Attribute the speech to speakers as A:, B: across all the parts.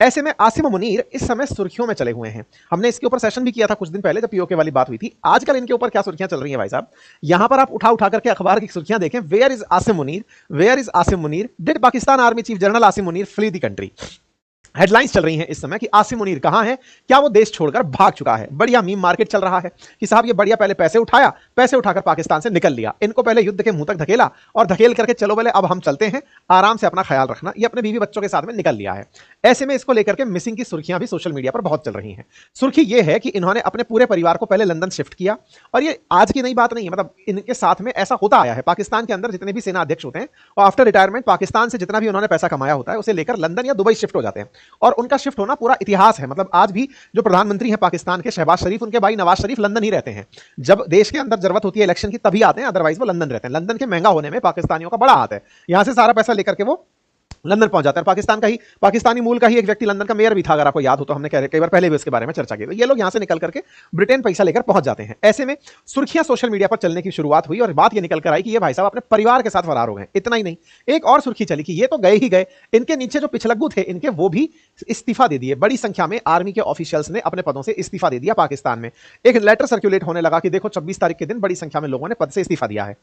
A: ऐसे में आसिम मुनीर इस समय सुर्खियों में चले हुए हैं। हमने इसके ऊपर सेशन भी किया था कुछ दिन पहले जब पीओके वाली बात हुई थी। आजकल इनके ऊपर क्या सुर्खियां चल रही हैं भाई साहब, यहां पर आप उठा उठा करके अखबार की सुर्खियां देखें। Where is Asim Munir, where is Asim Munir, did Pakistan army chief general Asim Munir flee the country. Headlines चल रही हैं इस समय कि आसिम मुनीर कहां है, क्या वो देश छोड़कर भाग चुका है। बढ़िया मीम मार्केट चल रहा है कि साहब ये बढ़िया पहले पैसे उठाया, पैसे उठाकर पाकिस्तान से निकल लिया, इनको पहले युद्ध के मुंह तक धकेला और धकेल करके चलो बोले अब हम चलते हैं, आराम से अपना ख्याल रखना, ये अपने बीवी बच्चों के साथ में निकल लिया है। ऐसे में इसको लेकर के मिसिंग की सुर्खियां भी सोशल मीडिया पर बहुत चल रही हैं। सुर्खी ये है कि इन्होंने अपने पूरे परिवार को पहले लंदन शिफ्ट किया, और ये आज की नई बात नहीं है, मतलब इनके साथ में ऐसा होता आया है। पाकिस्तान के अंदर जितने भी सेना अध्यक्ष होते हैं और आफ्टर रिटायरमेंट पाकिस्तान से जितना भी उन्होंने पैसा कमाया होता है उसे लेकर लंदन या दुबई शिफ्ट हो जाते हैं, और उनका शिफ्ट होना पूरा इतिहास है। मतलब आज भी जो प्रधानमंत्री हैं पाकिस्तान के शहबाज शरीफ, उनके भाई नवाज शरीफ लंदन ही रहते हैं। जब देश के अंदर जरूरत होती है इलेक्शन की तभी आते हैं, अदरवाइज वो लंदन रहते हैं। लंदन के महंगा होने में पाकिस्तानियों का बड़ा हाथ है, यहां से सारा पैसा लेकर के वो लंदन पहुंच जाता है। पाकिस्तानी मूल का ही एक व्यक्ति लंदन का मेयर भी था, अगर आपको याद हो तो, हमने कई बार पहले भी उसके बारे में चर्चा की। तो ये लोग यहां से निकल करके ब्रिटेन पैसा लेकर पहुंच जाते हैं। ऐसे में सुर्खियां सोशल मीडिया पर चलने की शुरुआत हुई और बात ये निकल कर आई कि ये भाई साहब अपने परिवार के साथ फरार हो गए। इतना ही नहीं, एक और सुर्खी चली कि ये तो गए ही गए, इनके नीचे जो पिछलग्गू थे इनके वो भी इस्तीफा दे दिए। बड़ी संख्या में आर्मी के ऑफिशियल्स ने अपने पदों से इस्तीफा दे दिया। पाकिस्तान में एक लेटर सर्कुलेट होने लगा कि देखो 26 तारीख के दिन बड़ी संख्या में लोगों ने पद से इस्तीफा दिया है।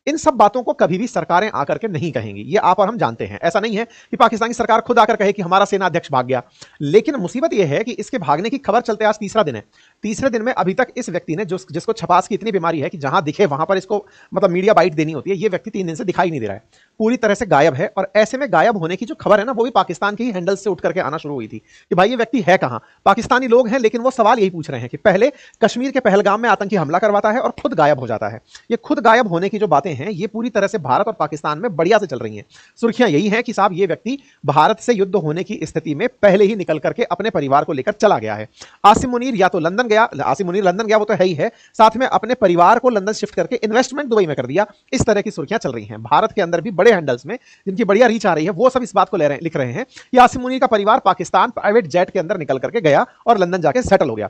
A: इन सब बातों को कभी भी सरकारें आकर के नहीं कहेंगी, ये आप और हम जानते हैं। ऐसा नहीं है कि पाकिस्तानी सरकार खुद आकर कहे कि हमारा सेना अध्यक्ष भाग गया। लेकिन मुसीबत यह है कि इसके भागने की खबर चलते आज तीसरा दिन है। तीसरे दिन में अभी तक इस व्यक्ति ने, जिसको छपास की इतनी बीमारी है कि जहां दिखे वहां पर इसको मतलब मीडिया बाइट देनी होती है, ये व्यक्ति 3 दिन से दिखाई नहीं दे रहा है, पूरी तरह से गायब है। और ऐसे में गायब होने की जो खबर है ना, वो भी पाकिस्तान के ही हैंडल से उठ करके आना शुरू हुई थी कि भाई ये व्यक्ति है कहां। पाकिस्तानी लोग हैं, लेकिन वो सवाल यही पूछ रहे हैं कि पहले कश्मीर के पहलगाम में आतंकी हमला करवाता है और खुद गायब हो जाता है। ये खुद गायब होने की जो बातें हैं ये पूरी तरह से भारत और पाकिस्तान में बढ़िया से चल रही हैं। सुर्खियां यही हैं कि साहब ये व्यक्ति भारत से युद्ध होने की स्थिति में पहले ही निकल करके अपने परिवार को लेकर चला गया है। आसिम मुनीर या तो लंदन गया, आसिम मुनीर लंदन गया वो तो है ही है, साथ में अपने परिवार को लंदन शिफ्ट करके इन्वेस्टमेंट दुबई में कर दिया। इस तरह की सुर्खियां चल रही हैं। भारत के अंदर भी बड़े हैंडल्स में जिनकी बढ़िया रीच आ रही है वो सब इस बात को लिख रहे हैं कि आसिम मुनीर का परिवार पाकिस्तान प्राइवेट जेट के अंदर निकल करके गया और लंदन जाके सेटल हो गया।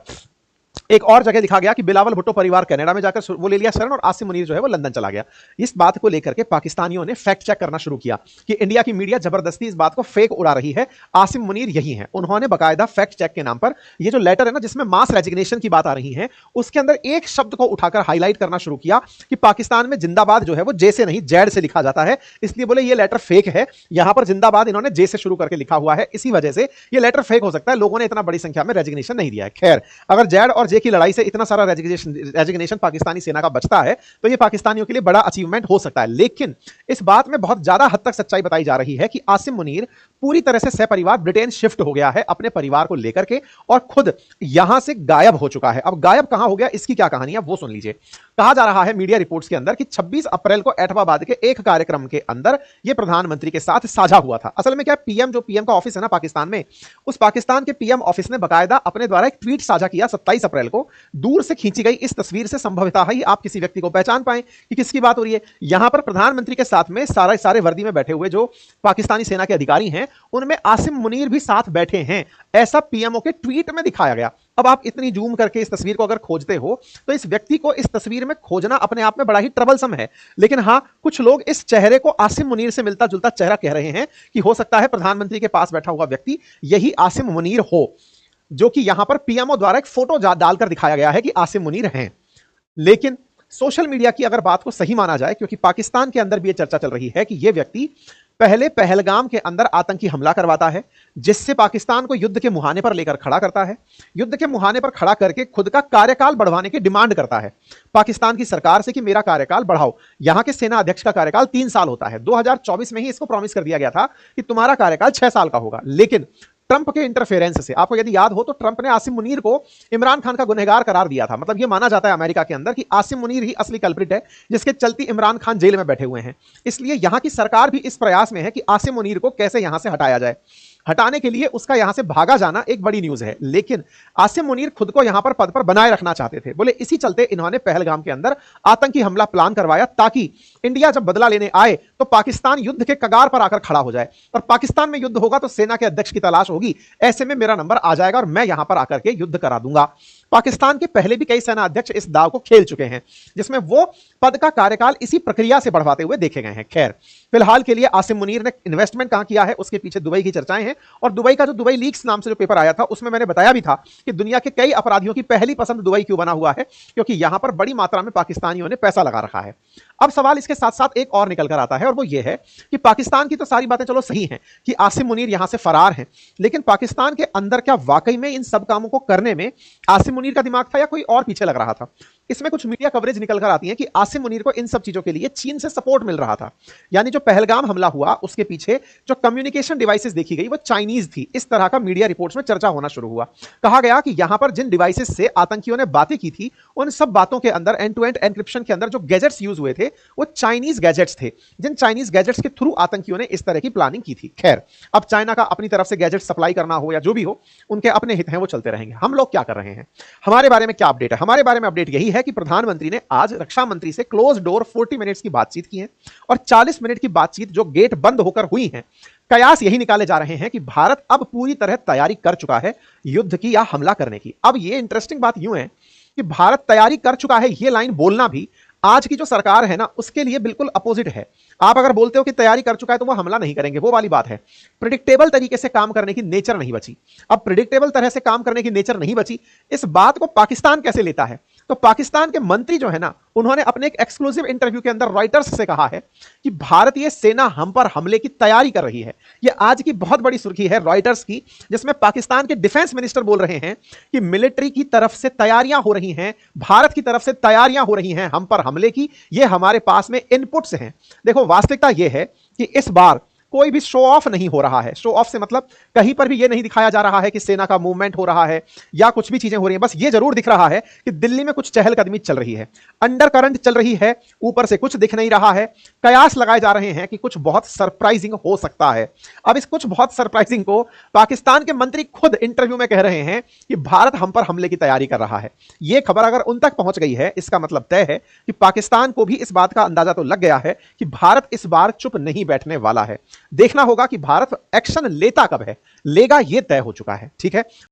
A: एक और जगह लिखा गया कि बिलावल भुट्टो परिवार कनाडा में जाकर वो ले लिया शरण और आसिम मुनीर जो है वो लंदन चला गया। इस बात को लेकर के पाकिस्तानियों ने फैक्ट चेक करना शुरू किया कि इंडिया की मीडिया जबरदस्ती इस बात को फेक उड़ा रही है, आसिम मुनीर यही है। उन्होंने बकायदा फैक्ट चेक के नाम पर ये जो लेटर है ना जिसमें मास रेजिग्नेशन की बात आ रही है, उसके अंदर एक शब्द को उठाकर हाईलाइट करना शुरू किया कि पाकिस्तान में जिंदाबाद जो है वो जे से नहीं जेड से लिखा जाता है, इसलिए बोले ये लेटर फेक है। यहां पर जिंदाबाद इन्होंने जे से शुरू करके लिखा हुआ है, इसी वजह से ये लेटर फेक हो सकता है। लोगों ने इतना बड़ी संख्या में रेजिग्नेशन नहीं दिया है। खैर, अगर जेड और जे की लड़ाई से इतना सारा रेजिग्नेशन पाकिस्तानी सेना का बचता है तो यह पाकिस्तानियों के लिए बड़ा अचीवमेंट हो सकता है। लेकिन इस बात में बहुत ज्यादा हद तक सच्चाई बताई जा रही है कि आसिम मुनीर पूरी तरह से सपरिवार ब्रिटेन शिफ्ट हो गया है अपने परिवार को लेकर के और खुद यहां से गायब हो चुका है। अब गायब कहां हो गया, इसकी क्या कहानी है वो सुन लीजिए। कहा जा रहा है मीडिया रिपोर्ट्स के अंदर कि 26 अप्रैल को एटमाबाद के एक कार्यक्रम के अंदर यह प्रधानमंत्री के साथ साझा हुआ था। असल में क्या, पीएम का ऑफिस है ना पाकिस्तान में, उस पाकिस्तान के पीएम ऑफिस ने बकायदा अपने द्वारा एक ट्वीट साझा किया 27 अप्रैल को। दूर से खींची गई इस तस्वीर से संभवतः ही आप किसी व्यक्ति को पहचान पाएं कि किसकी बात हो रही है। यहां पर प्रधानमंत्री के साथ में सारे वर्दी में बैठे हुए जो पाकिस्तानी सेना के अधिकारी हैं उनमें आसिम मुनीर भी साथ बैठे हैं, ऐसा पीएमओ के ट्वीट में दिखाया गया। अब आप इतनी जूम करके इस तस्वीर को अगर खोजते हो तो इस व्यक्ति को इस तस्वीर में खोजना अपने आप में बड़ा ही ट्रबलसम है। लेकिन हां, कुछ लोग इस चेहरे को आसिम मुनीर से मिलता जुलता चेहरा कह रहे हैं कि हो सकता है प्रधानमंत्री के पास बैठा हुआ व्यक्ति यही आसिम मुनीर हो, जो कि यहां पर पीएमओ द्वारा एक फोटो डालकर दिखाया गया है कि आसिम मुनीर हैं। लेकिन सोशल मीडिया की अगर बात को सही माना जाए, क्योंकि पाकिस्तान के अंदर भी यह चर्चा चल रही है कि यह व्यक्ति पहले पहलगाम के अंदर आतंकी हमला करवाता है, जिससे पाकिस्तान को युद्ध के मुहाने पर लेकर खड़ा करता है, युद्ध के मुहाने पर खड़ा करके खुद का कार्यकाल बढ़वाने की डिमांड करता है पाकिस्तान की सरकार से कि मेरा कार्यकाल बढ़ाओ। यहां के सेना अध्यक्ष का कार्यकाल 3 साल होता है। 2024 में ही इसको प्रॉमिस कर दिया गया था कि तुम्हारा कार्यकाल 6 साल का होगा। लेकिन ट्रंप के इंटरफेरेंस से, आपको यदि याद हो तो ट्रंप ने आसिम मुनीर को इमरान खान का गुनहगार करार दिया था। मतलब यह माना जाता है अमेरिका के अंदर कि आसिम मुनीर ही असली कल्प्रिट है जिसके चलती इमरान खान जेल में बैठे हुए हैं। इसलिए यहां की सरकार भी इस प्रयास में है कि आसिम मुनीर को कैसे यहां से हटाया जाए। हटाने के लिए उसका यहां से भागा जाना एक बड़ी न्यूज है। लेकिन आसिम मुनीर खुद को यहां पर पद पर बनाए रखना चाहते थे। बोले इसी चलते इन्होंने पहलगाम के अंदर आतंकी हमला प्लान करवाया ताकि इंडिया जब बदला लेने आए तो पाकिस्तान युद्ध के कगार पर आकर खड़ा हो जाए, और पाकिस्तान में युद्ध होगा तो सेना के अध्यक्ष की तलाश होगी, ऐसे में मेरा नंबर आ जाएगा और मैं यहां पर आकर के युद्ध करा दूंगा। पाकिस्तान के पहले भी कई सेना अध्यक्ष इस दाव को खेल चुके हैं, जिसमें वो पद का कार्यकाल इसी प्रक्रिया से बढ़वाते हुए देखे गए हैं। खैर, फिलहाल के लिए आसिम मुनीर ने इन्वेस्टमेंट कहां किया है उसके पीछे दुबई की चर्चाएं हैं, और दुबई का जो दुबई लीक्स नाम से जो पेपर आया था उसमें मैंने बताया भी था कि दुनिया के कई अपराधियों की पहली पसंद दुबई क्यों बना हुआ है, क्योंकि यहां पर बड़ी मात्रा में पाकिस्तानियों ने पैसा लगा रखा है। अब सवाल इसके साथ साथ एक और निकल कर आता है, और वो ये है कि पाकिस्तान की तो सारी बातें चलो सही हैं कि आसिम मुनीर यहां से फरार हैं, लेकिन पाकिस्तान के अंदर क्या वाकई में इन सब कामों को करने में आसिम मुनीर का दिमाग था या कोई और पीछे लग रहा था? इसमें कुछ मीडिया कवरेज निकल कर आती है कि आसिम मुनीर को इन सब चीजों के लिए चीन से सपोर्ट मिल रहा था। यानी जो पहलगाम हमला हुआ उसके पीछे जो कम्युनिकेशन डिवाइसेस देखी गई वो चाइनीज थी, इस तरह का मीडिया रिपोर्ट्स में चर्चा होना शुरू हुआ। कहा गया कि यहां पर जिन डिवाइसेस से आतंकियों ने बातें की थी उन सब बातों के अंदर एंड टू एंड एन्क्रिप्शन के अंदर जो गैजेट्स यूज हुए थे वो चाइनीज गैजेट्स थे, जिन चाइनीज गैजेट्स के थ्रू आतंकियों ने इस तरह की प्लानिंग की थी। खैर, अब चाइना का अपनी तरफ से गैजेट सप्लाई करना हो या जो भी हो, उनके अपने हित हैं, वो चलते रहेंगे। हम लोग क्या कर रहे हैं, हमारे बारे में क्या अपडेट है? हमारे बारे में अपडेट यही है कि प्रधानमंत्री ने आज रक्षा मंत्री से क्लोज डोर 40 मिनट्स की बातचीत की है, और 40 मिनट की बातचीत जो गेट बंद होकर हुई है, कयास यही निकाले जा रहे हैं कि भारत अब पूरी तरह तैयारी कर चुका है युद्ध की या हमला करने की। अब ये इंटरेस्टिंग बात यूं है कि भारत तैयारी कर चुका है, ये लाइन बोलना भी आज की जो सरकार है ना उसके लिए बिल्कुल अपोजिट है। आप अगर बोलते हो कि तैयारी कर चुका है तो वो हमला नहीं करेंगे, वो वाली बात है। प्रिडिक्टेबल तरीके से काम करने की नेचर नहीं बची। अब प्रिडिक्टेबल तरह से काम करने की नेचर नहीं बची, इस बात को पाकिस्तान कैसे लेता है? तो पाकिस्तान के मंत्री जो है ना, उन्होंने अपने एक एक्सक्लूसिव इंटरव्यू के अंदर रॉयटर्स से कहा है कि भारतीय सेना हम पर हमले की तैयारी कर रही है। यह आज की बहुत बड़ी सुर्खी है रॉयटर्स की, जिसमें पाकिस्तान के डिफेंस मिनिस्टर बोल रहे हैं कि मिलिट्री की तरफ से तैयारियां हो रही हैं, भारत की तरफ से तैयारियां हो रही हैं हम पर हमले की, ये हमारे पास में इनपुट्स हैं। देखो, वास्तविकता यह है कि इस बार कोई भी शो ऑफ नहीं हो रहा है। शो ऑफ से मतलब कहीं पर भी यह नहीं दिखाया जा रहा है कि सेना का मूवमेंट हो रहा है या कुछ भी चीजें हो रही हैं। बस यह जरूर दिख रहा है कि दिल्ली में कुछ चहलकदमी चल रही है, अंडर करंट चल रही है, ऊपर से कुछ दिख नहीं रहा है। कयास लगाए जा रहे हैं कि कुछ बहुत सरप्राइजिंग हो सकता है। अब इस कुछ बहुत सरप्राइजिंग को पाकिस्तान के मंत्री खुद इंटरव्यू में कह रहे हैं कि भारत हम पर हमले की तैयारी कर रहा है। यह खबर अगर उन तक पहुंच गई है, इसका मतलब तय है कि पाकिस्तान को भी इस बात का अंदाजा तो लग गया है कि भारत इस बार चुप नहीं बैठने वाला है। देखना होगा कि भारत एक्शन लेता कब है, लेगा यह तय हो चुका है। ठीक है।